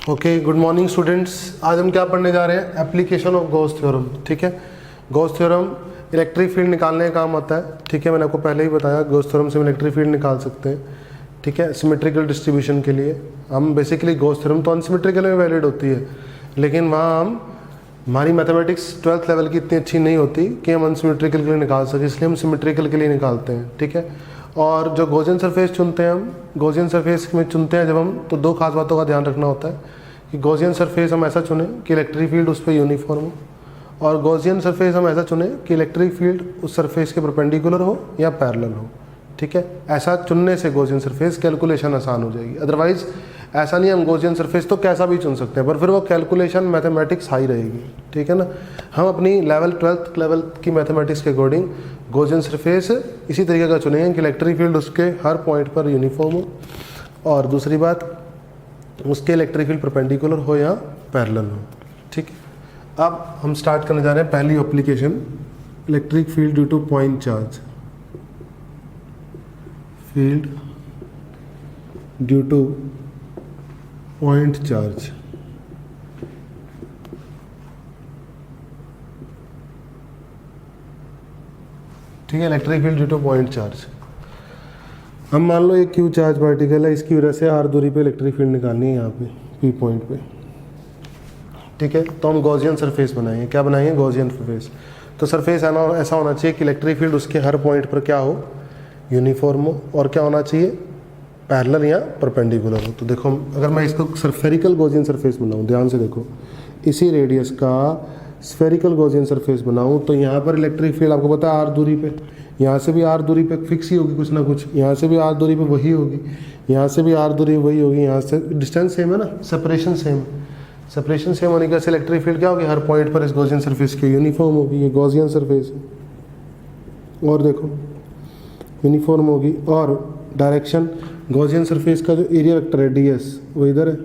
Okay, good morning students. आज हम क्या पढ़ने जा रहे हैं? Application of Gauss theorem. ठीक है, गॉस थ्योरम इलेक्ट्रिक फील्ड निकालने का काम आता है। ठीक है, मैंने आपको पहले ही बताया गॉस थ्योरम से हम इलेक्ट्रिक फील्ड निकाल सकते हैं। ठीक है, सिमेट्रिकल डिस्ट्रीब्यूशन के लिए हम बेसिकली गॉस थ्योरम तो अनसिमेट्रिकल में वैलिड होती है, लेकिन वहाँ हम हमारी मैथमेटिक्स 12th लेवल की इतनी अच्छी नहीं होती कि हम अनसिमेट्रिकल के लिए निकाल सकें, इसलिए हम सिमेट्रिकल के लिए निकालते हैं। ठीक है, और जो गॉसियन सरफेस चुनते हैं हम, गॉसियन सरफेस में चुनते हैं जब हम, तो दो खास बातों का ध्यान रखना होता है कि गॉसियन सरफेस हम ऐसा चुनें कि इलेक्ट्रिक फील्ड उस पर यूनिफॉर्म हो, और गॉसियन सरफेस हम ऐसा चुनें कि इलेक्ट्रिक फील्ड उस सरफेस के परपेंडिकुलर हो या पैरेलल हो। ठीक है, ऐसा चुनने से गॉसियन सरफेस कैलकुलेशन आसान हो जाएगी। अदरवाइज ऐसा नहीं, हम गॉसियन सरफेस तो कैसा भी चुन सकते हैं पर फिर वो कैलकुलेशन मैथमेटिक्स हाई रहेगी। ठीक है ना, हम अपनी लेवल 12th लेवल की मैथमेटिक्स के अकॉर्डिंग गॉसियन सरफेस इसी तरीके का चुनेंगे कि इलेक्ट्रिक फील्ड उसके हर पॉइंट पर यूनिफॉर्म हो, और दूसरी बात उसके इलेक्ट्रिक फील्ड परपेंडिकुलर हो या पैरेलल हो। ठीक है, अब हम स्टार्ट करने जा रहे हैं पहली application, electric field due two point charge. Field due two point charge. ठीक है, electric field due two point charge. हम मान लो एक क्यू चार्ज पार्टिकल है, इसकी वजह से आर दूरी पे इलेक्ट्रिक फील्ड निकालनी है यहाँ पे पी पॉइंट पे। ठीक है, तो हम गॉसियन सरफेस बनाएंगे। क्या बनाएंगे? Gaussian surface. तो सरफेस ऐसा होना चाहिए कि इलेक्ट्रिक फील्ड उसके हर पॉइंट पर क्या हो? यूनिफॉर्म हो, और क्या होना चाहिए? पैरेलल या परपेंडिकुलर हो। तो देखो, अगर मैं इसको स्फेरिकल गॉसियन सरफेस बनाऊँ, ध्यान से देखो, इसी रेडियस का स्फेरिकल गॉसियन सरफेस बनाऊँ, तो यहाँ पर इलेक्ट्रिक फील्ड आपको पता है आर दूरी पे, यहाँ से भी आर दूरी पे फिक्स ही होगी कुछ ना कुछ, यहाँ से भी आर दूरी पे वही होगी, यहाँ से भी आर दूरी वही होगी, यहाँ से डिस्टेंस सेम है ना, सेपरेशन सेम। सेपरेशन सेम होने की वजह से इलेक्ट्रिक फील्ड क्या होगी? हर पॉइंट पर इस गॉसियन सरफेस के यूनिफॉर्म होगी। ये गॉसियन सरफेस है, और देखो यूनिफॉर्म होगी। और डायरेक्शन गॉसियन सरफेस का जो एरिया वेक्टर है ds वो इधर है।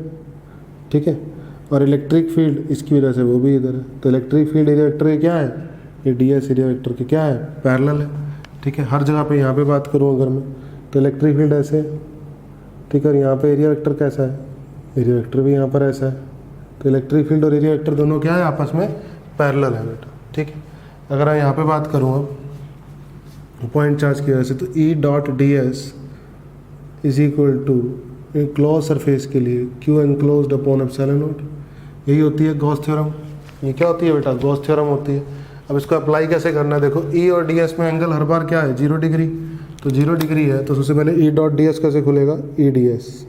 ठीक है, और इलेक्ट्रिक फील्ड इसकी वजह से वो भी इधर है। तो इलेक्ट्रिक फील्ड एरिया वेक्टर के क्या है? ये ds एरिया वेक्टर के क्या है? पैरेलल है। ठीक है, हर जगह पे यहाँ पे बात करूँ अगर मैं, तो इलेक्ट्रिक फील्ड ऐसे है। ठीक है, और यहाँ पे एरिया वेक्टर कैसा है? एरिया वेक्टर भी यहाँ पर ऐसा है। तो इलेक्ट्रिक फील्ड और एरिया वेक्टर दोनों क्या है? आपस में पैरेलल है बेटा। ठीक है, अगर मैं यहाँ पे बात करूँ अब पॉइंट चार्ज की वजह से, तो E dot D S is equal to close surface के लिए Q enclosed upon epsilon naught. यही होती है गॉस थ्योरम। ये क्या होती है बेटा? गॉस थ्योरम होती है। अब इसको अप्लाई कैसे करना है? देखो, ई और डी एस में एंगल हर बार क्या है? 0 डिग्री। तो 0 डिग्री है, तो सबसे पहले ई डॉट डी एस कैसे खुलेगा? ई D S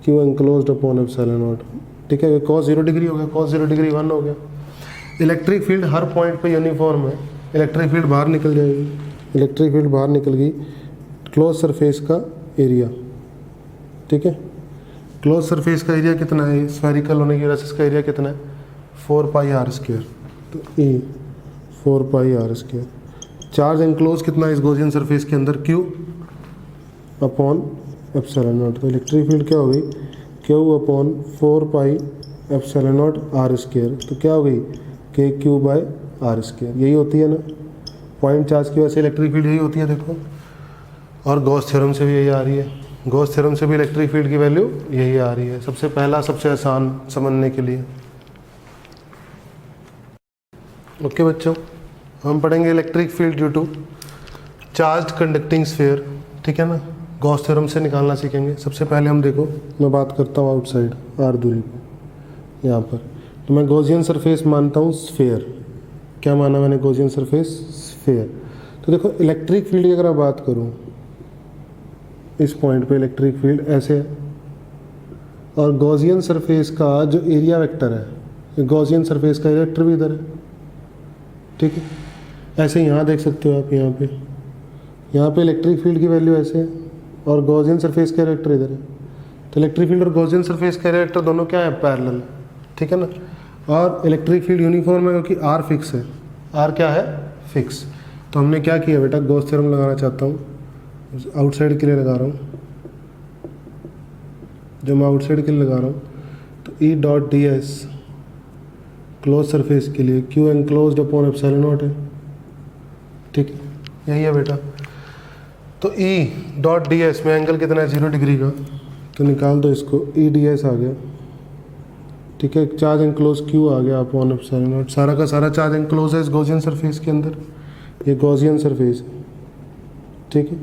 Q enclosed upon epsilon not. ठीक है, कॉस 0 डिग्री हो गया, कॉस 0 डिग्री 1 हो गया। इलेक्ट्रिक फील्ड हर पॉइंट पे यूनिफॉर्म है, इलेक्ट्रिक फील्ड बाहर निकल जाएगी। इलेक्ट्रिक फील्ड बाहर निकल गई, क्लोज सरफेस का एरिया। ठीक है, क्लोज सरफेस का एरिया कितना है? स्फेरिकल होने की वजह से इसका एरिया कितना है? 4 पाई आर स्क्वायर। तो E 4 pi R square. Charge enclose कितना है इस गॉसियन सरफेस के अंदर? Q upon epsilon naught. तो इलेक्ट्रिक फील्ड क्या हो गई? Q upon 4 pi epsilon naught R square. तो क्या हो गई? के क्यू बाय आर स्क्वायर। यही होती है ना पॉइंट चार्ज की वजह से इलेक्ट्रिक फील्ड, यही होती है। देखो, और गॉस थ्योरम से भी यही आ रही है। गॉस थ्योरम से भी इलेक्ट्रिक फील्ड की वैल्यू यही आ रही है। सबसे पहला, सबसे आसान समझने के लिए। ओके बच्चों, हम पढ़ेंगे electric field due to charge conducting sphere. ठीक है ना, गॉस थ्योरम से निकालना सीखेंगे। सबसे पहले हम देखो, मैं बात करता हूँ आउटसाइड आर दूरी पे यहाँ पर, तो मैं गॉसियन सरफेस मानता हूँ स्फीयर। क्या माना मैंने? Gaussian surface sphere. तो देखो, इलेक्ट्रिक फील्ड की अगर मैं बात करूँ, इस पॉइंट पे इलेक्ट्रिक फील्ड ऐसे है, और गॉसियन सरफेस का जो एरिया वेक्टर है, गॉसियन सरफेस का एरिया वेक्टर भी इधर है। ठीक है, ऐसे यहाँ देख सकते हो आप, यहाँ पे इलेक्ट्रिक फील्ड की वैल्यू ऐसे है, और गॉसियन सरफेस का एरिया वेक्टर इधर है। तो इलेक्ट्रिक फील्ड और गॉसियन सरफेस का एरिया वेक्टर दोनों क्या है? पैरेलल। ठीक है ना, और इलेक्ट्रिक फील्ड यूनिफॉर्म है क्योंकि आर फिक्स है। आर क्या है? फिक्स। तो हमने क्या किया बेटा? गॉस थ्योरम लगाना चाहता हूँ, आउटसाइड के लिए लगा रहा हूँ। जब मैं आउटसाइड के लिए लगा रहा हूँ, तो E dot D S close surface के लिए Q enclosed upon epsilon not है। ठीक है, यही है बेटा। तो ई डॉट डी एस में एंगल कितना है? 0 डिग्री का। तो निकाल दो इसको, ई डी एस आ गया ठीक है, चार्ज एनक्लोज क्यू आ गया अपॉन एप्सिलॉन नॉट, सारा का सारा चार्ज एनक्लोज है इस गॉसियन सरफेस के अंदर, ये गॉसियन सरफेस है, ठीक है।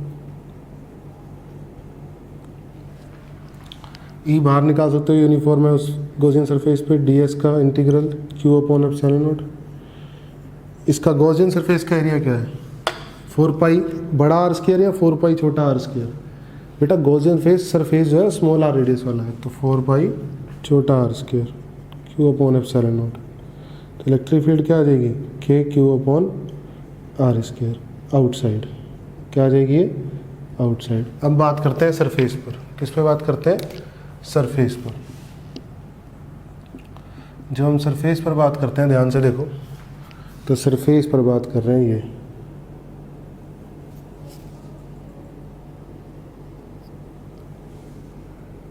ई बाहर निकाल सकते हो, यूनिफॉर्म है उस गॉसियन सरफेस पे, ds का integral q upon epsilon not. इसका गॉसियन सरफेस का एरिया क्या है, 4 पाई बड़ा आर स्क्वायर या 4 पाई छोटा आर स्क्वायर। बेटा गॉसियन फेस सरफेस जो है स्मॉल आर रेडियस वाला है, तो 4 पाई छोटा R square q upon epsilon naught. तो इलेक्ट्रिक फील्ड क्या आ जाएगी, k q upon R square outside, क्या आ जाएगी ये आउटसाइड। अब बात करते हैं सरफेस पर, किस पे बात करते हैं, सरफेस पर। जब हम सरफेस पर बात करते हैं, ध्यान से देखो, तो सरफेस पर बात कर रहे हैं,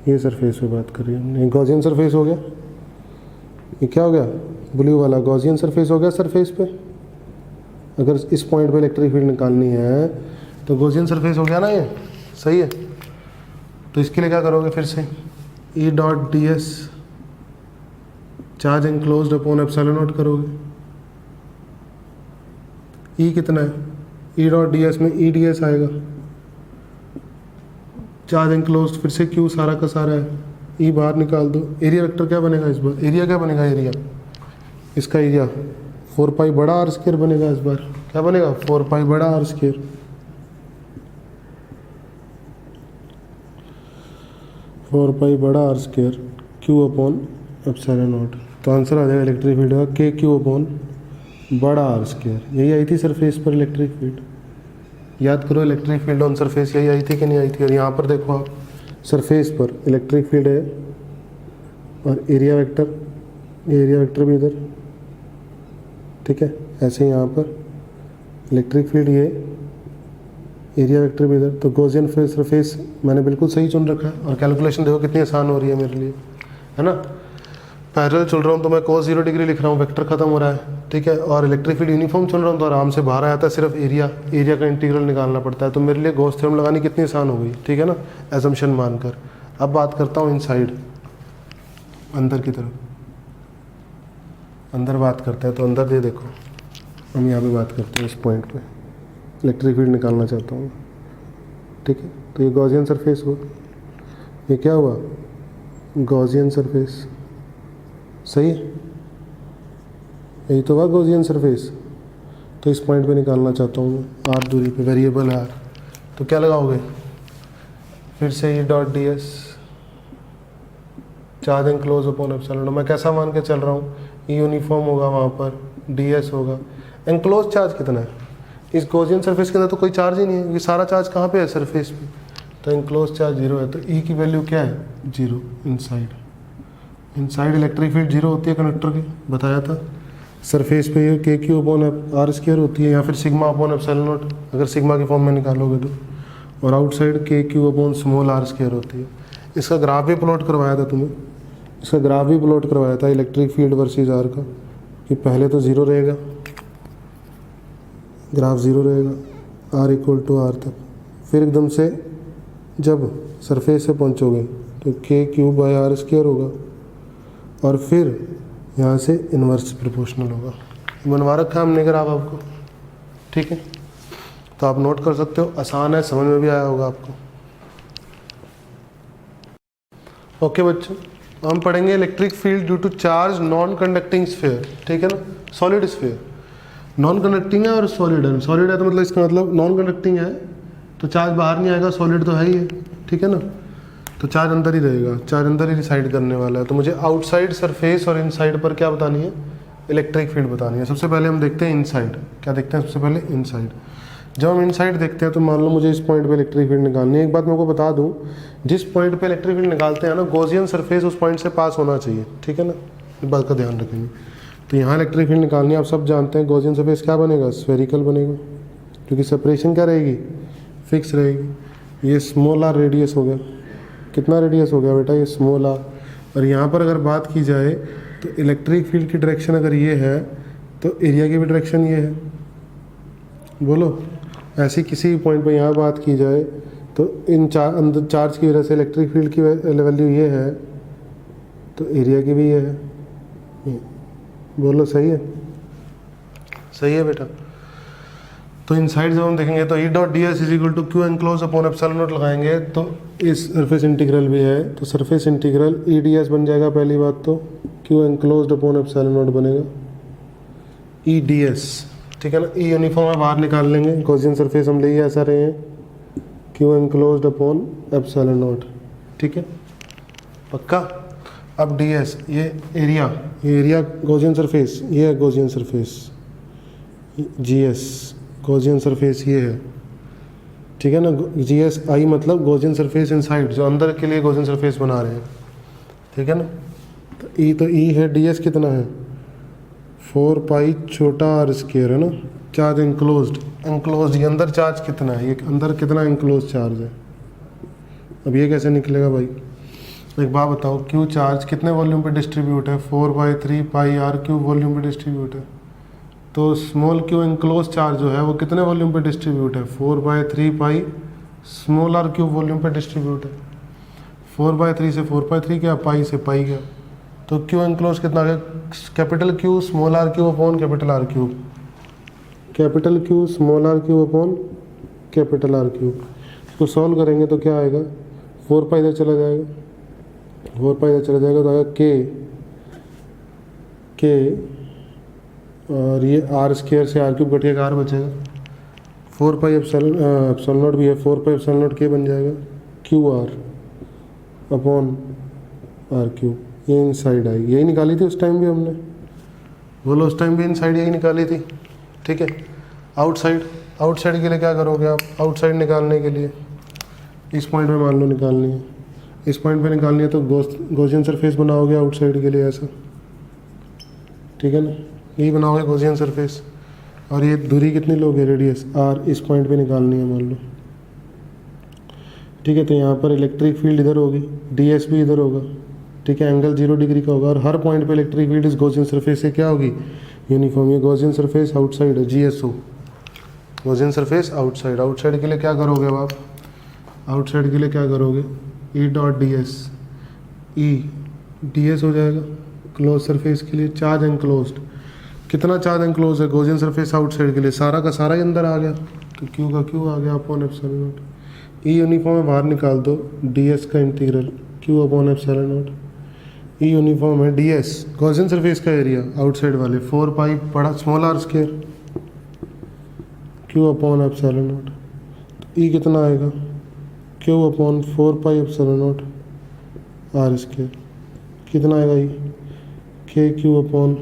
ये सरफेस पे बात कर रही है, गॉसियन सरफेस हो गया, ये क्या हो गया, ब्लू वाला गॉसियन सरफेस हो गया सरफेस पे। अगर इस पॉइंट पे इलेक्ट्रिक फील्ड निकालनी है तो गॉसियन सरफेस हो गया ना, ये सही है। तो इसके लिए क्या करोगे, फिर से E dot D S charge enclosed upon epsilon not करोगे। E कितना है, E डॉट डी एस में ई डी एस आएगा, चार्ज एनक्लोज्ड फिर से Q सारा का सारा है, E बाहर निकाल दो, एरिया वेक्टर क्या बनेगा इस बार, एरिया क्या बनेगा, एरिया इसका एरिया 4 पाई बड़ा आर स्क्वायर बनेगा, इस बार क्या बनेगा 4 पाई बड़ा आर स्क्वायर। 4 पाई बड़ा R square Q upon epsilon naught. तो आंसर आ जाएगा इलेक्ट्रिक फील्ड का के क्यू अपॉन बड़ा आर स्क्वायर। यही आई थी सरफेस पर इलेक्ट्रिक फील्ड, याद करो इलेक्ट्रिक फील्ड ऑन सरफेस यही आई थी कि नहीं आई थी। और यहाँ पर देखो आप, सरफेस पर इलेक्ट्रिक फील्ड है और एरिया वेक्टर, ये एरिया वेक्टर भी इधर, ठीक है। ऐसे यहाँ पर इलेक्ट्रिक फील्ड, ये एरिया वेक्टर भी इधर। तो गॉसियन सरफेस मैंने बिल्कुल सही चुन रखा है। और कैलकुलेशन देखो कितनी आसान हो रही है मेरे लिए, है ना। पैरेलल चल रहा हूँ तो मैं cos 0 डिग्री लिख रहा हूँ, वेक्टर खत्म हो रहा है, ठीक है। और इलेक्ट्रिक फील्ड यूनिफॉर्म चुन रहा हूँ तो आराम से बाहर आता है, सिर्फ एरिया का इंटीग्रल निकालना पड़ता है। तो मेरे लिए गॉस थ्योरम लगानी कितनी आसान हो गई, ठीक है ना, एजम्पशन मानकर। अब बात करता हूँ इनसाइड, अंदर की तरफ, अंदर बात करते हैं। तो अंदर ये देखो, हम यहाँ पे बात करते हैं, इस पॉइंट पे इलेक्ट्रिक फील्ड निकालना चाहता हूँ, ठीक है। तो ये गॉसियन सरफेस हुआ, ये क्या हुआ, गॉसियन सरफेस, सही है, यही तो हुआ गॉसियन सरफेस। तो इस पॉइंट पे निकालना चाहता हूँ मैं, आर दूरी पे, वेरिएबल है आर। तो क्या लगाओगे, फिर से ये dot D S charge enclose upon epsilon. मैं कैसा मान के चल रहा हूँ, ये यूनिफॉर्म होगा, वहाँ पर डी एस होगा। एनक्लोज चार्ज कितना है, इस गॉसियन सरफेस के अंदर तो कोई चार्ज ही नहीं है, ये सारा चार्ज कहाँ पे है, सरफेस पे। तो एनक्लोज चार्ज 0 है, तो ई की वैल्यू क्या है, 0 इनसाइड। इनसाइड इलेक्ट्रिक फील्ड 0 होती है कंडक्टर की, बताया था। सरफेस पे ये के क्यू अपॉन आर स्क्वायर होती है, या फिर सिग्मा अपॉन एप्सिलॉन नॉट, अगर सिग्मा की फॉर्म में निकालोगे तो। और outside K Q upon small R square होती है। इसका ग्राफ भी प्लॉट करवाया था तुम्हें, इसका ग्राफ भी प्लॉट करवाया था इलेक्ट्रिक फील्ड वर्सेस आर का, कि पहले तो 0 रहेगा, ग्राफ 0 रहेगा आर इक्वल टू आर तक, फिर एकदम से जब सरफेस से पहुंचोगे तो के क्यूब बाई आर स्क्वायर होगा, और फिर यहाँ से इन्वर्स प्रोपोर्शनल होगा। बनवा रखा है हमने ग्राफ आपको, ठीक है। तो आप नोट कर सकते हो, आसान है, समझ में भी आया होगा आपको। ओके बच्चों, हम पढ़ेंगे electric field due to charge non conducting sphere, ठीक है ना, सॉलिड स्फीयर। नॉन कंडक्टिंग है और सॉलिड है, सॉलिड है तो मतलब इसका मतलब नॉन कंडक्टिंग है तो चार्ज बाहर नहीं आएगा, सॉलिड तो है ही है, ठीक है ना। तो चार्ज अंदर ही रहेगा, चार्ज अंदर ही रिसाइड करने वाला है। तो मुझे आउटसाइड सरफेस और इनसाइड पर क्या बतानी है, इलेक्ट्रिक फील्ड बतानी है। सबसे पहले हम देखते हैं इनसाइड, क्या देखते हैं सबसे पहले, इनसाइड। जब हम इनसाइड देखते हैं तो मान लो मुझे इस पॉइंट पे इलेक्ट्रिक फील्ड निकालनी है। एक बात मैं आपको बता दूं, जिस पॉइंट पे इलेक्ट्रिक फील्ड निकालते हैं ना, गॉसियन सरफेस उस पॉइंट से पास होना चाहिए, ठीक है ना, इस बात का ध्यान रखेंगे। तो यहाँ इलेक्ट्रिक फील्ड निकालनी है, आप सब जानते हैं गॉसियन सरफेस क्या बनेगा, स्फेरिकल बनेगा, क्योंकि सेपरेशन क्या रहेगी, फिक्स रहेगी। ये स्मॉल आर रेडियस हो गया, कितना रेडियस हो गया बेटा, ये स्मॉल आर। और यहाँ पर अगर बात की जाए तो इलेक्ट्रिक फील्ड की डायरेक्शन अगर ये है तो एरिया की भी डायरेक्शन ये है, बोलो। ऐसी किसी पॉइंट पर यहाँ बात की जाए तो इन अंदर चार्ज की वजह से इलेक्ट्रिक फील्ड की वैल्यू ये है, तो एरिया की भी ये है, बोलो सही है, सही है बेटा। तो इनसाइड जब हम देखेंगे तो E dot D S is equal to Q enclose upon epsilon naught लगाएंगे तो इस सरफेस इंटीग्रल भी है, तो surface integral E D S बन जाएगा पहली बात, तो Q enclose upon epsilon naught बनेगा ई डी एस, ठीक है ना। ई यूनिफॉर्म है बाहर निकाल लेंगे, गॉसियन सरफेस हम ले ही ऐसा रहे हैं, Q enclose upon epsilon not, ठीक है पक्का। अब डी एस ये एरिया गॉसियन सरफेस, ये है Gaussian surface, G S Gaussian surface ये है, ठीक है ना। जी एस आई मतलब गॉसियन सरफेस इनसाइड, जो अंदर के लिए गॉसियन सरफेस बना रहे हैं, ठीक है ना। तो ई है, डी एस कितना है 4 पाई छोटा आर स्क्वायर है ना। चार्ज एंक्लोज्ड ये अंदर चार्ज कितना है, ये अंदर कितना एंक्लोज चार्ज है। अब ये कैसे निकलेगा भाई, एक बात बताओ, क्यू चार्ज कितने वॉल्यूम पे डिस्ट्रीब्यूट है, 4/3 पाई आर क्यू वॉल्यूम पे डिस्ट्रीब्यूट है। तो स्मॉल क्यू एंक्लोज चार्ज जो है वो कितने वॉल्यूम पे डिस्ट्रीब्यूट है, 4/3 pi small R Q volume पे डिस्ट्रीब्यूट है। 4/3 से 4/3 क्या, पाई से पाई क्या, तो क्यू एंक्लोज कितना है, capital Q small R Q upon capital R cube, capital Q small R Q upon capital R cube. इसको सॉल्व करेंगे तो क्या आएगा, 4 पाई इधर चला जाएगा, 4 पाई इधर चला जाएगा तो आएगा के और ये आर स्क्वायर से आर क्यूब घटिएगा आर बचेगा, 4 पाई एप्सिलॉन नॉट भी है, 4 पाई एप्सिलॉन नॉट के बन जाएगा Q R upon R cube. ये इनसाइड आएगी, यही निकाली थी उस टाइम भी हमने, बोलो उस टाइम भी इनसाइड यही निकाली थी, ठीक है। आउटसाइड के लिए क्या करोगे आप, आउटसाइड निकालने के लिए इस पॉइंट पे मान लो निकालनी है, इस पॉइंट पे निकालनी है तो गॉसियन सरफेस बनाओगे आउटसाइड के लिए ऐसा, ठीक है ना, यही बनाओगे गॉसियन सरफेस। और ये दूरी कितनी लोगे, रेडियस आर, इस पॉइंट पे निकालनी है मान लो, ठीक है। तो यहाँ पर इलेक्ट्रिक फील्ड इधर होगी, डी एस भी इधर होगा, ठीक है, एंगल 0 डिग्री का होगा और हर पॉइंट पे इलेक्ट्रिक फील्ड इस गॉसियन सरफेस से क्या होगी, यूनिफॉर्म। ये गॉसियन सरफेस आउटसाइड है, GSO गॉसियन सरफेस आउटसाइड के लिए क्या करोगे अब आप, आउटसाइड के लिए क्या करोगे, ई डॉट डी एस, ई डी एस हो जाएगा क्लोज सरफेस के लिए, चार्ज एंक्लोज्ड, कितना चार्ज एंक्लोज है गॉसियन सरफेस आउटसाइड के लिए, सारा का सारा ही अंदर आ गया, तो क्यू का क्यू आ गया upon epsilon naught. E uniform है बाहर निकाल दो, डी एस का integral Q upon epsilon naught. E uniform है डी एस गॉसियन सरफेस का एरिया आउटसाइड वाले 4 पाई बड़ा small R square Q upon epsilon naught. तो ई कितना आएगा, Q upon 4 pi epsilon naught R square, कितना आएगा ई, के क्यू अपॉन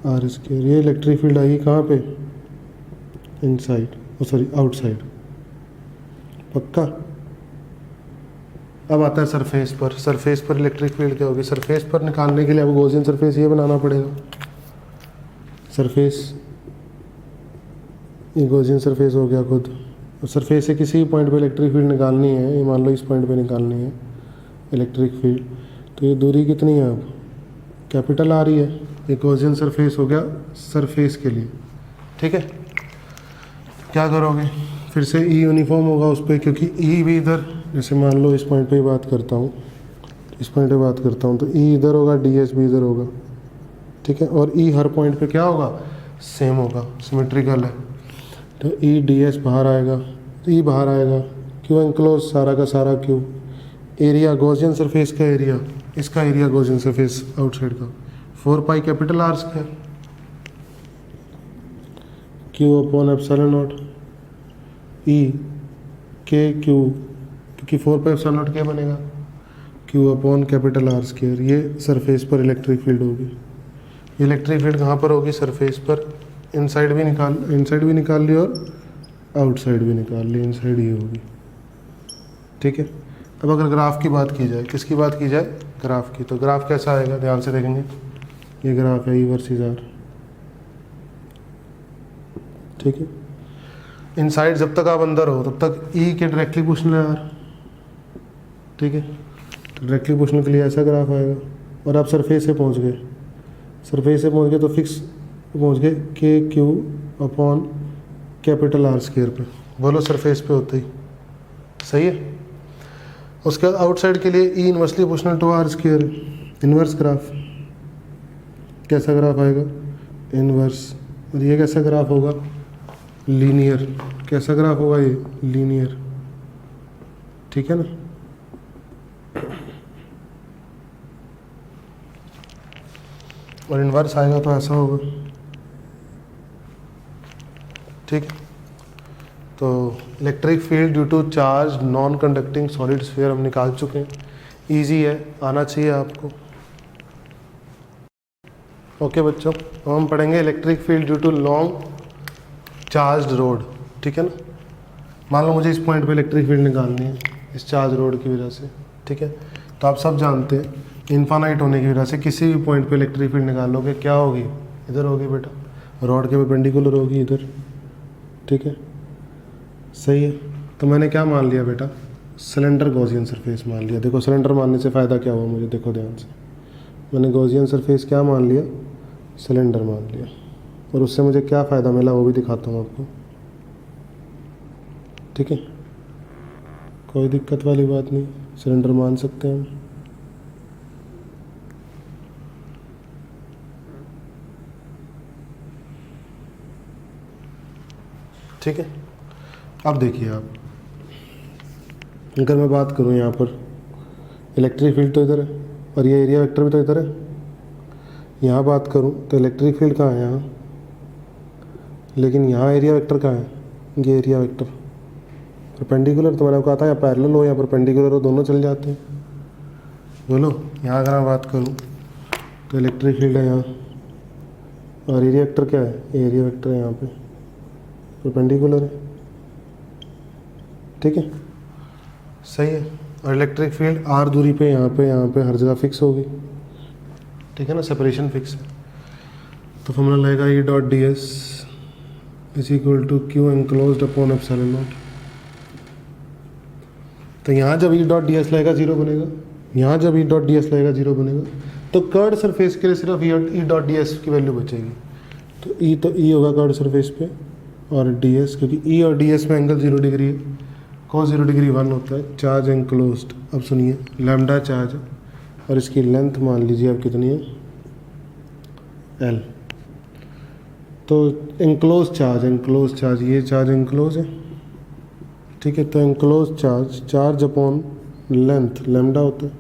आर स्क्वायर। ये इलेक्ट्रिक फील्ड आएगी कहाँ पे, इनसाइड, सॉरी आउटसाइड, पक्का। अब आता है सरफेस पर इलेक्ट्रिक फील्ड क्या होगी, सरफेस पर निकालने के लिए आपको गॉसियन सरफेस ये बनाना पड़ेगा, सरफेस ये गॉसियन सरफेस हो गया खुद, और सरफेस से किसी पॉइंट पे इलेक्ट्रिक फील्ड निकालनी है, ये मान लो इस पॉइंट पे निकालनी है इलेक्ट्रिक फील्ड, तो ये दूरी कितनी है, अब कैपिटल आ रही है, ये गॉसियन सरफेस हो गया सरफेस के लिए, ठीक है। क्या करोगे, फिर से ई यूनिफॉर्म होगा उस पर, क्योंकि ई भी इधर, जैसे मान लो इस पॉइंट पे बात करता हूँ, इस पॉइंट पे बात करता हूँ, तो ई इधर होगा, डी एस भी इधर होगा, ठीक है। और ई हर पॉइंट पे क्या होगा, सेम होगा, सिमेट्रिकल है। तो ई डी एस बाहर आएगा, तो ई बाहर आएगा, क्यू एनक्लोज सारा का सारा क्यू, एरिया गॉसियन सरफेस का एरिया, इसका एरिया गॉसियन सरफेस आउटसाइड का 4 pi capital R square Q upon epsilon naught, E के क्यू, क्योंकि 4 पाई एप्सिलॉन नॉट क्या बनेगा, Q upon capital R square. ये सरफेस पर इलेक्ट्रिक फील्ड होगी, इलेक्ट्रिक फील्ड कहाँ पर होगी, सरफेस पर, इनसाइड भी निकाल ली और आउटसाइड भी निकाल ली, इनसाइड ही होगी, ठीक है। अब अगर ग्राफ की बात की जाए, किसकी बात की जाए, ग्राफ की, तो ग्राफ कैसा आएगा, ध्यान से देखेंगे, ये ग्राफ है ई वर्सेस आर, ठीक है। इनसाइड जब तक आप अंदर हो तब तक ई के डायरेक्टली पूछना है आर, ठीक है, तो डायरेक्टली पूछने के लिए ऐसा ग्राफ आएगा। और आप सरफेस से पहुंच गए तो फिक्स पहुंच गए के Q upon capital R square पे, बोलो सरफेस पे होते ही, सही है। उसके बाद आउटसाइड के लिए E inversely proportional to R square, inverse graph, कैसा ग्राफ आएगा, इनवर्स। और ये कैसा ग्राफ होगा, लीनियर। कैसा ग्राफ होगा ये, लीनियर, ठीक है ना। और इनवर्स आएगा तो ऐसा होगा, ठीक है। तो electric field due to charge non conducting solid sphere हम निकाल चुके हैं, इजी है, आना चाहिए आपको। ओके बच्चों, अब हम पढ़ेंगे electric field due to long charge rod, ठीक है ना। मान लो मुझे इस पॉइंट पे इलेक्ट्रिक फील्ड निकालनी है इस चार्ज रोड की वजह से, ठीक है। तो आप सब जानते हैं इन्फानाइट होने की वजह से किसी भी पॉइंट पे इलेक्ट्रिक फील्ड निकालोगे क्या होगी, इधर होगी बेटा, रॉड के परपेंडिकुलर होगी इधर, ठीक है, सही है। तो मैंने क्या मान लिया बेटा, सिलेंडर गॉसियन सरफेस मान लिया। देखो सिलेंडर मानने से फ़ायदा क्या हुआ मुझे, देखो ध्यान से, मैंने गॉसियन सरफेस क्या मान लिया, सिलेंडर मान लिया। और उससे मुझे क्या फ़ायदा मिला वो भी दिखाता हूँ आपको, ठीक है, कोई दिक्कत वाली बात नहीं, सिलेंडर मान सकते हैं हम। ठीक है, अब देखिए आप, अगर मैं बात करूँ यहाँ पर इलेक्ट्रिक फील्ड तो इधर है और ये एरिया वेक्टर भी तो इधर है। यहाँ बात करूँ तो इलेक्ट्रिक फील्ड कहाँ है, यहाँ, लेकिन यहाँ एरिया वेक्टर कहाँ है, ये एरिया वेक्टर परपेंडिकुलर। तो मैंने आपको कहा था या पैरेलल हो या परपेंडिकुलर हो, दोनों चल जाते हैं। बोलो, यहाँ अगर मैं बात करूँ तो इलेक्ट्रिक फील्ड है यहाँ और एरिया वेक्टर क्या है, एरिया वेक्टर है यहाँ पे, परपेंडिकुलर है, ठीक है, सही है। और इलेक्ट्रिक फील्ड आर दूरी पे यहाँ पे हर जगह फिक्स होगी, ठीक है ना, सेपरेशन फिक्स है। तो फॉर्मूला लगेगा E dot D S is equal to Q enclosed upon epsilon naught. तो यहाँ जब ई डॉट डी एस लगेगा जीरो बनेगा, यहाँ जब ई डॉट डी एस लगेगा जीरो बनेगा। तो कर्ड सरफेस के लिए सिर्फ ई डॉट डी एस की वैल्यू बचेगी। तो ई होगा कर्ड सरफेस पे और डी एस, क्योंकि ई और डी एस में एंगल 0 डिग्री है, cos 0 डिग्री 1 होता है। चार्ज एनक्लोज्ड, अब सुनिए, लैम्डा चार्ज और इसकी लेंथ मान लीजिए आप कितनी है, L। तो एनक्लोज चार्ज ये चार्ज एनक्लोज है, ठीक है। तो enclose charge upon length lambda होता है।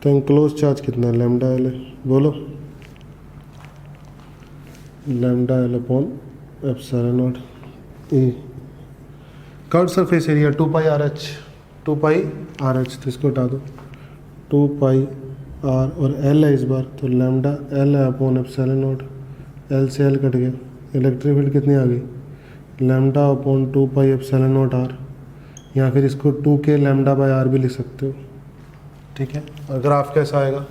तो एनक्लोज चार्ज कितना है, लैम्डा L है। बोलो, lambda L upon epsilon naught ई। Curve surface area 2 pi R H, तो इसको हटा दो, 2 पाई आर और एल है इस बार, तो लैम्डा एल है अपॉन एप्सिलॉन नॉट, एल से एल कट गया। इलेक्ट्रिक फील्ड कितनी आ गई, lambda upon 2 pi epsilon naught R, या फिर इसको 2 के लैम्डा बाय आर भी लिख सकते हो, ठीक है। और ग्राफ कैसा आएगा,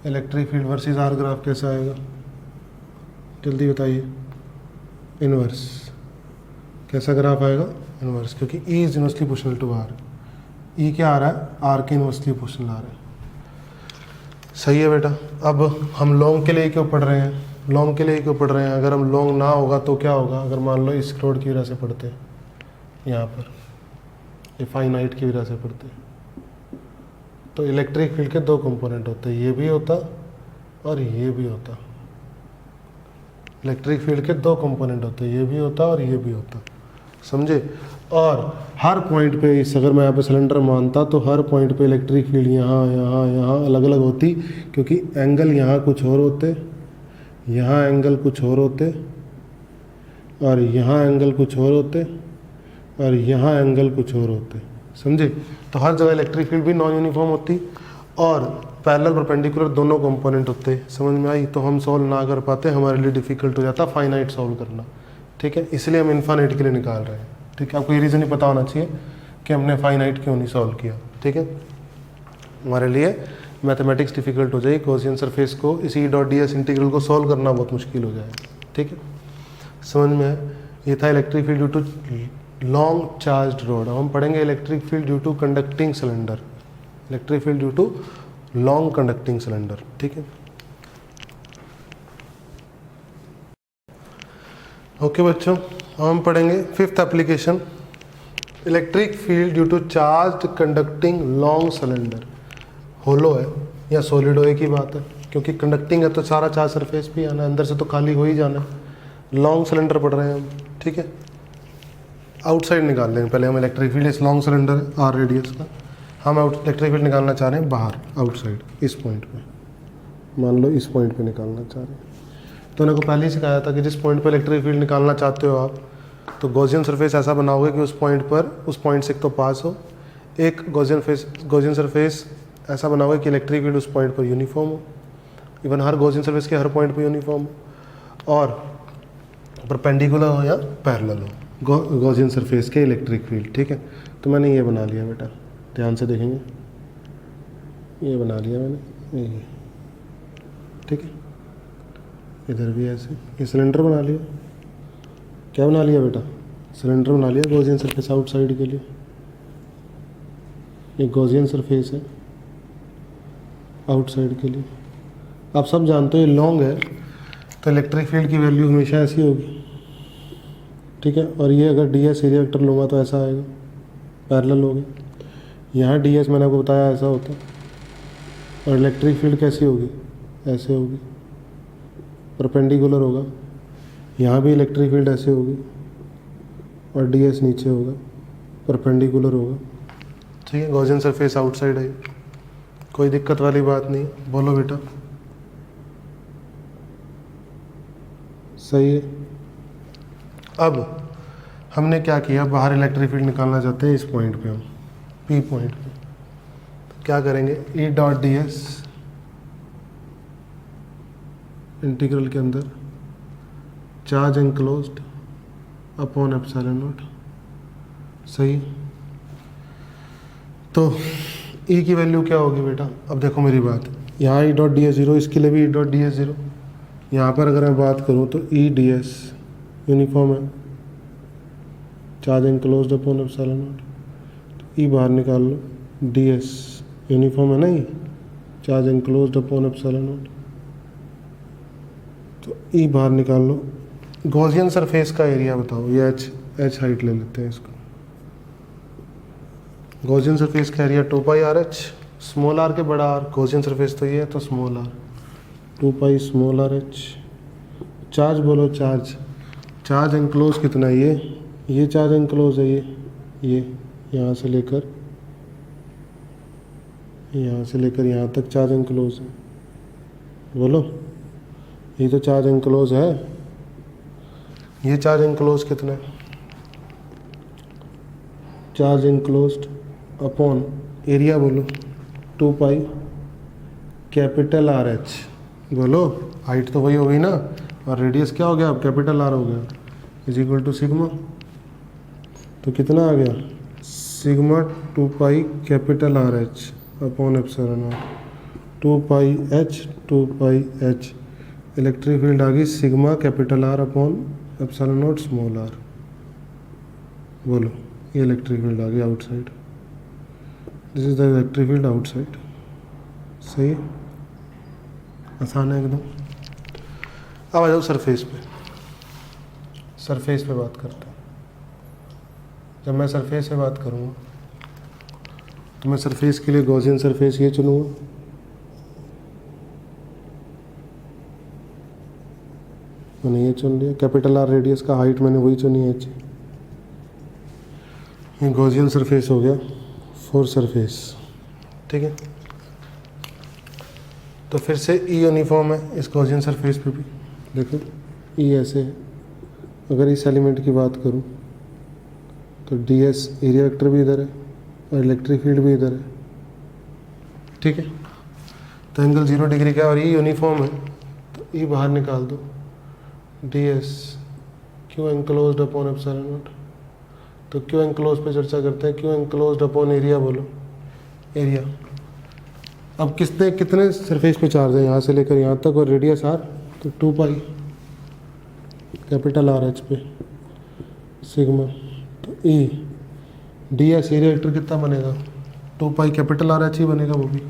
electric field versus R graph कैसा आएगा, जल्दी बताइए। इनवर्स, कैसा ग्राफ आएगा, इनवर्स, क्योंकि E is inversely proportional to R. E क्या आ रहा है, आर के इनवर्सली प्रोपोर्शनल आ रहा है, सही है बेटा। अब हम लॉन्ग के लिए क्यों पढ़ रहे हैं, अगर हम लॉन्ग ना होगा तो क्या होगा, अगर मान लो इस रोड की वजह से पढ़ते हैं, यहाँ पर ये फाइनाइट की वजह से पढ़ते हैं, तो इलेक्ट्रिक फील्ड के 2 कंपोनेंट होते हैं, ये भी होता और ये भी होता। इलेक्ट्रिक फील्ड के 2 कंपोनेंट होते हैं, ये भी होता और ये भी होता, समझे। और हर पॉइंट पे इस, अगर मैं यहाँ पे सिलेंडर मानता तो हर पॉइंट पे इलेक्ट्रिक फील्ड यहाँ अलग अलग होती, क्योंकि एंगल यहाँ कुछ और होते, यहाँ एंगल कुछ और होते, और यहाँ एंगल कुछ और होते, और यहाँ एंगल कुछ और होते, समझे। तो हर जगह इलेक्ट्रिक फील्ड भी नॉन यूनिफॉर्म होती और पैरेलल परपेंडिकुलर दोनों कंपोनेंट होते। समझ में आई। तो हम सॉल्व ना कर पाते, हमारे लिए डिफ़िकल्ट हो जाता फाइनाइट सॉल्व करना, ठीक है। इसलिए हम इन्फानाइट के लिए निकाल रहे हैं, ठीक है। आपको ये रीज़न ही पता होना चाहिए कि हमने फाइनाइट क्यों नहीं सॉल्व किया, ठीक है। हमारे लिए मैथमेटिक्स डिफ़िकल्ट हो जाएगी, गॉसियन सरफेस को इस ई डॉट डी एस इंटीग्रल को सॉल्व करना बहुत मुश्किल हो जाएगा, ठीक है। समझ में आया। ये था electric field due to long charge rod. अब हम पढ़ेंगे electric field due to conducting cylinder, electric field due to long conducting cylinder, ठीक है। ओके बच्चों, हम पढ़ेंगे 5th application, electric field due to charge conducting long cylinder. Hollow है या सॉलिड हो, एक ही बात है, क्योंकि कंडक्टिंग है तो सारा चार्ज सरफेस पे आना है, अंदर से तो खाली हो ही जाना है। लॉन्ग सिलेंडर पढ़ रहे हैं हम, ठीक है। आउटसाइड निकाल लेंगे पहले हम इलेक्ट्रिक फील्ड, इस लॉन्ग सिलेंडर है आर रेडियस का, हम इलेक्ट्रिक फील्ड निकालना चाह रहे हैं बाहर, आउटसाइड, इस पॉइंट पे, मान लो इस पॉइंट पे निकालना चाह रहे हैं। तो उन्हें को पहले ही सिखाया था कि जिस पॉइंट पर इलेक्ट्रिक फील्ड निकालना चाहते हो आप, तो गॉसियन सरफेस ऐसा बनाओगे कि उस पॉइंट पर, उस पॉइंट से तो पास हो, एक गॉसियन सरफेस ऐसा बनाओगे कि इलेक्ट्रिक फील्ड उस पॉइंट पर यूनिफॉर्म हो, इवन हर गॉसियन सरफेस के हर पॉइंट पर यूनिफॉर्म हो, और परपेंडिकुलर हो या पैरेलल हो गॉसियन सरफेस के इलेक्ट्रिक फील्ड, ठीक है। तो मैंने ये बना लिया बेटा, ध्यान से देखेंगे, ये बना लिया मैंने, ये ठीक है। इधर भी ऐसे ये सिलेंडर बना लिया, क्या बना लिया बेटा, सिलेंडर बना लिया गॉसियन सरफेस आउटसाइड के लिए। ये गॉसियन सरफेस है आउटसाइड के लिए। आप सब जानते हो ये लॉन्ग है तो इलेक्ट्रिक फील्ड की वैल्यू हमेशा ऐसी होगी, ठीक है। और ये अगर डी एस एरिया वेक्टर लूँगा तो ऐसा आएगा, पैरेलल होगी। यहाँ डी एस मैंने आपको बताया ऐसा होता है, और इलेक्ट्रिक फील्ड कैसी होगी, ऐसे होगी, परपेंडिकुलर होगा। यहाँ भी इलेक्ट्रिक फील्ड ऐसे होगी और डी एस नीचे होगा, परपेंडिकुलर होगा, ठीक है। गॉसियन सरफेस आउटसाइड है, कोई दिक्कत वाली बात नहीं, बोलो बेटा, सही है। अब हमने क्या किया, बाहर इलेक्ट्रिक फील्ड निकालना चाहते हैं इस पॉइंट पे, हम पी पॉइंट पे, तो क्या करेंगे, ई डॉट डी एस इंटीग्रल के अंदर charge enclosed upon epsilon not, सही। तो ई की वैल्यू क्या होगी बेटा, अब देखो मेरी बात, यहाँ ई डॉट डी एस ज़ीरो, इसके लिए भी ई डॉट डी एस ज़ीरो। यहाँ पर अगर मैं बात करूँ तो ई डी एस यूनिफॉर्म है, charge enclosed upon epsilon naught, तो ई बाहर निकाल लो, डी एस यूनिफॉर्म है ना, ये charge enclosed upon epsilon naught, तो ई बाहर निकाल लो। गॉसियन सरफेस का एरिया बताओ, ये एच हाइट ले लेते हैं इसको। गॉसियन सरफेस का area 2 pi R H, small R के बड़ा आर, गॉसियन सरफेस तो ये है तो small R, 2 pi small R H. Charge बोलो, चार्ज एनक्लोज कितना है, ये चार्ज एनक्लोज है, ये यहाँ से लेकर यहाँ तक चार्ज एनक्लोज है, बोलो, ये तो चार्ज एनक्लोज है। ये चार्ज एनक्लोज कितना है, चार्ज एनक्लोज्ड अपॉन एरिया बोलो, 2 पाई कैपिटल आर एच, बोलो, हाइट तो वही हो गई ना, और रेडियस क्या हो गया, अब कैपिटल आर हो गया, इज इक्वल टू सिग्मा। तो कितना आ गया, sigma 2 pi capital R H upon epsilon naught, 2 pi H, electric field आ गई sigma capital R upon epsilon naught small R, बोलो, ये इलेक्ट्रिक फील्ड आ गई outside, this is the electric field outside, सही है, आसान है एकदम। अब आ जाओ सरफेस पे बात करते हैं। जब मैं सरफेस पे बात करूँगा तो मैं सरफेस के लिए गॉसियन सरफेस ये चुनूँगा, मैंने ये चुन लिया, कैपिटल आर रेडियस का, हाइट मैंने वही चुनी है एच। ये गॉसियन सरफेस हो गया फॉर सरफेस, ठीक है। तो फिर से ई यूनिफॉर्म है इस गॉसियन सरफेस पे भी, देखो ई ऐसे है। अगर इस एलिमेंट की बात करूं तो डी एस एरिया वेक्टर भी इधर है और इलेक्ट्रिक फील्ड भी इधर है, ठीक है। तो एंगल 0 डिग्री का, और ई यूनिफॉर्म है तो ई बाहर निकाल दो, D S Q enclosed upon epsilon naught. तो क्यू एनक्लोज पे चर्चा करते हैं, क्यू एनक्लोज्ड अपॉन एरिया बोलो, एरिया। अब कितने सरफेस पे चार्ज है, यहाँ से लेकर यहाँ तक, और रेडियस आर, तो 2 पाई कैपिटल आर एच पे सिग्मा, तो ई डी एस एरिया वेक्टर कितना बनेगा, 2 पाई कैपिटल आर एच ही बनेगा वो भी,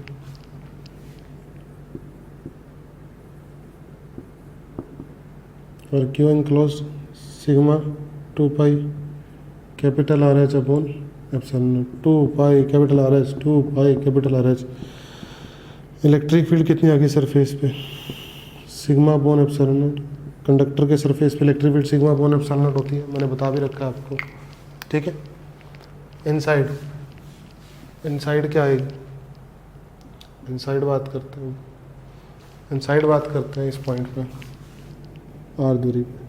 और Q enclosed sigma 2 pi capital R H upon epsilon, 2 pi capital R H, 2 pi capital R H. Electric field कितनी आ गई सरफेस पे, sigma upon epsilon not. Conductor के सरफेस पे electric field sigma upon epsilon not होती है, मैंने बता भी रखा है आपको, ठीक है। इनसाइड, इनसाइड क्या आएगी, इनसाइड बात करते हैं, इनसाइड बात करते हैं इस पॉइंट पे आर दूरी पे।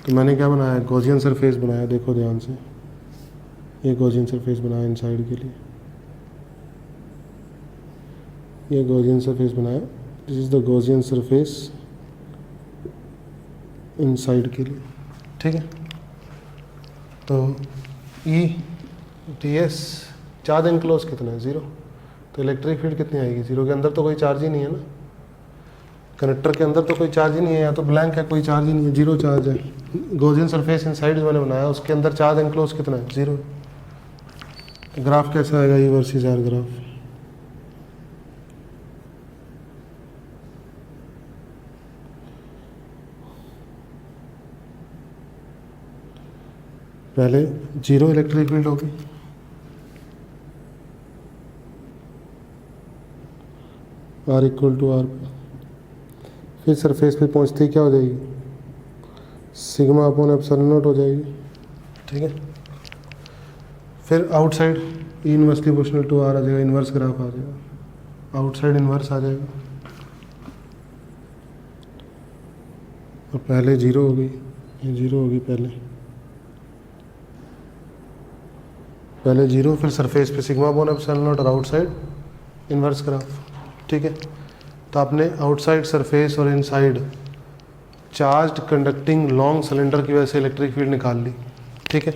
तो मैंने क्या बनाया, गॉसियन सरफेस बनाया, देखो ध्यान से, ये गॉसियन सरफेस बनाया इनसाइड के लिए, ये गॉसियन सरफेस बनाया, this is the Gaussian surface inside के लिए, ठीक है। तो E T S charge enclose कितना है, 0, तो इलेक्ट्रिक फील्ड कितनी आएगी, 0 के अंदर तो कोई चार्ज ही नहीं है ना, कनेक्टर के अंदर तो कोई चार्ज ही नहीं है, या तो ब्लैंक है, कोई चार्ज ही नहीं है, 0 चार्ज है। गॉसियन सरफेस इनसाइड जो मैंने बनाया उसके अंदर चार्ज एनक्लोज कितना है, 0। ग्राफ कैसा आएगा, ई वर्सेस आर ग्राफ, पहले 0 इलेक्ट्रिक फील्ड होगी, आर इक्वल टू आर पे, फिर सरफेस पे पहुंचते ही क्या हो जाएगी, सिग्मा अपॉन एप्सिलॉन नॉट हो जाएगी, ठीक है। फिर outside E inversely proportional to R आ जाएगा, इन्वर्स ग्राफ आ जाएगा, आउटसाइड इन्वर्स आ जाएगा, और पहले 0 हो गई, ये 0 होगी पहले 0, फिर सरफेस पे सिग्मा अपॉन एप्सिलॉन नॉट और आउटसाइड इन्वर्स ग्राफ, ठीक है। तो आपने आउटसाइड सरफेस और inside charged conducting long cylinder की वजह से इलेक्ट्रिक फील्ड निकाल ली, ठीक है।